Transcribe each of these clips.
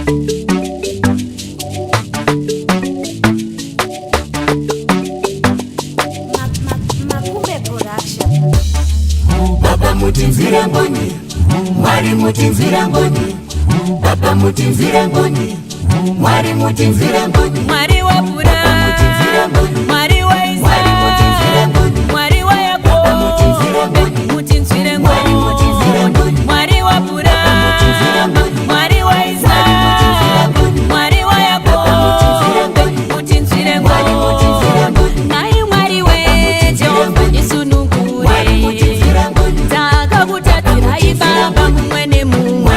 Baba mutimvira ngoni, Mwari mutimvira ngoni. Baba mutimvira ngoni, Mwari mutimvira ngoni. Mwari wa Aburahamu, Mwari wa Isaka, Mwari wa Yakobo, mutimvira ngoni. Mwari wa Aburahamu, Mwari wa Isaka, Mwari wa Yakobo, mutimvira ngoni. Naye Mwari we Jehova ndisunungure, takakutatira ibaba mumwe nemumwe.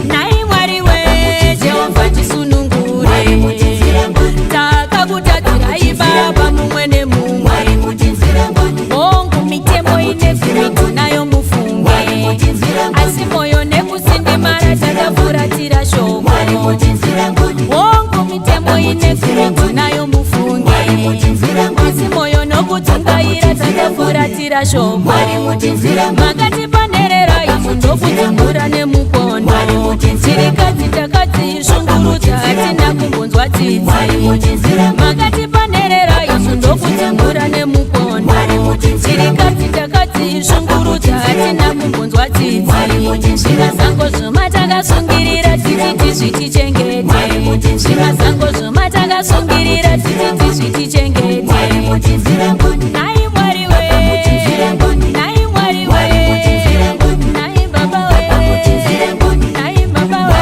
Naye Mwari we Jehova ndisunungure, takakutatira ibaba mumwe nemumwe. Bongo mitemo inevhimiti nayo mufunge, asi moyo nekusindimara takafuratira shoko. Bongo mitemo inevhimiti nayo mufunge, asi moyo nokutungaira takafuratira shoko. Makati panerera isu ndokudzingura nemukondo, chirikadzi takadzishungurudza hatina kumbonzwa tsitsi. Makati panerera isu ndokudzingura nemukondo, chirikadzi takadzishungurudza hatina kumbonzwa tsitsi. Zvimazango zvuma takasungirira tititi zvitichengete, zvimazango zvuma takasungirira tititi zvitichengete. Naye Mwari we, naye Mwari we, naye Baba we, naye Baba we,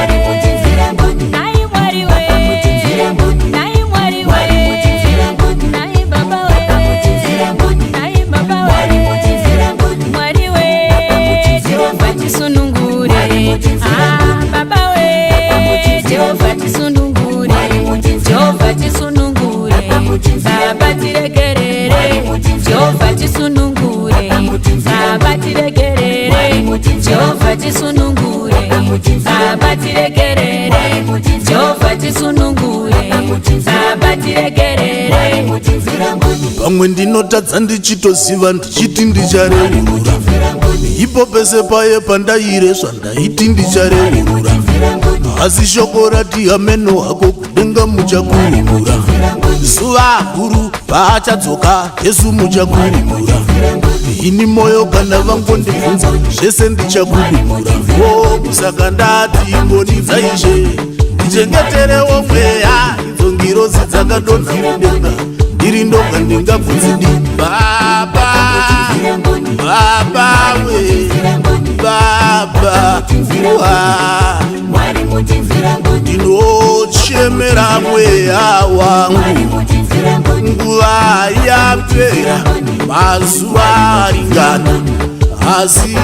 naye Mwari we, naye Mwari we, naye Baba we, naye Baba we. Mwari we Jehova tisunungure, Baba we Jehova tisunungure, Jehova tisunungure, Baba tiregerere, Jehova tisunungure, Baba tiregerere, Jehova tisunungure, Baba tiregerere, Jehova tisunungure, Baba tiregerere. Pamwe ndinotadza ndichitoziva ndichiti ndichareurura, ipo pese paye pandaireswa ndaiti ndichareurura. Asi shoko rati hameno hako kudenga muchakurimura, zuva guru paachadzoka Yesu muchakurimura. Ini moyo kana vangondibvunza zvese ndichakurimura. Saka ndati ngondidzaishe ndichengeterewo mweya, idzo ngirozi dzakadonha mudenga, ndiri ndoga ndingabvunzidi. Baba, Baba we, Baba ndinochemera mweya wangu, nguva yapera mazuva aringana, asi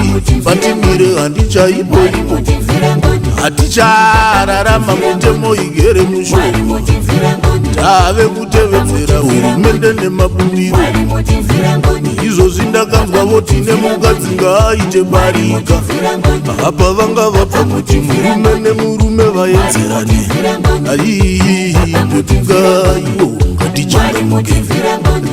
patimire handichaipo ipo, hatichararama mitemo igere mushoko. Tave kutevedzera hurumende nemabumbiro, izvozvi ndakanzwa voti nemukadzi ngaaite barika. Apa vanga vabva kuti murume nemurume vaenzerane. Aiii petukaiwo ngatichangamuke,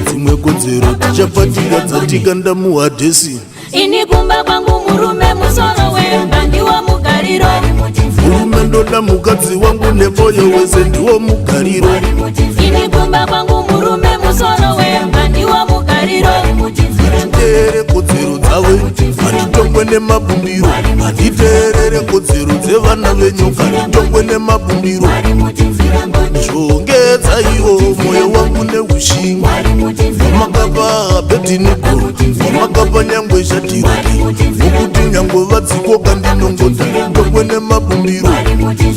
dzimwe kodzero tichapfatika dzatika ndamuhadhesi. Ini kumba kwangu murume musoro wemba ndiwo mugariro, murume ndoda mukadzi wangu nemoyo wese ndiwo mugariro. Ini kumba kwangu murume musoro wemba ndiwo mugariro. Handiteerere kodzero dzawe, handitongwe nemabumbiro, handiteerere kodzero dzevana venyoka, handitongwe nemabumbiro. Shongedzaiwo moyo wangu neushinga, wamakapa Abedhinego, wamakapa nyangwe Shadhiraki, nokuti nyangwe vadzikoka ndinongoda nditongwe nemabumbiro.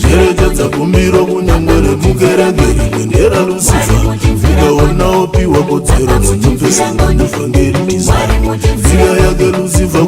Zverekedza bumbiro kunyangwe remukerekeri kwendera Lucifer, ukaonawo piwa kodzero dzinopesana nevhangeri desire. Tsika yake Lucifer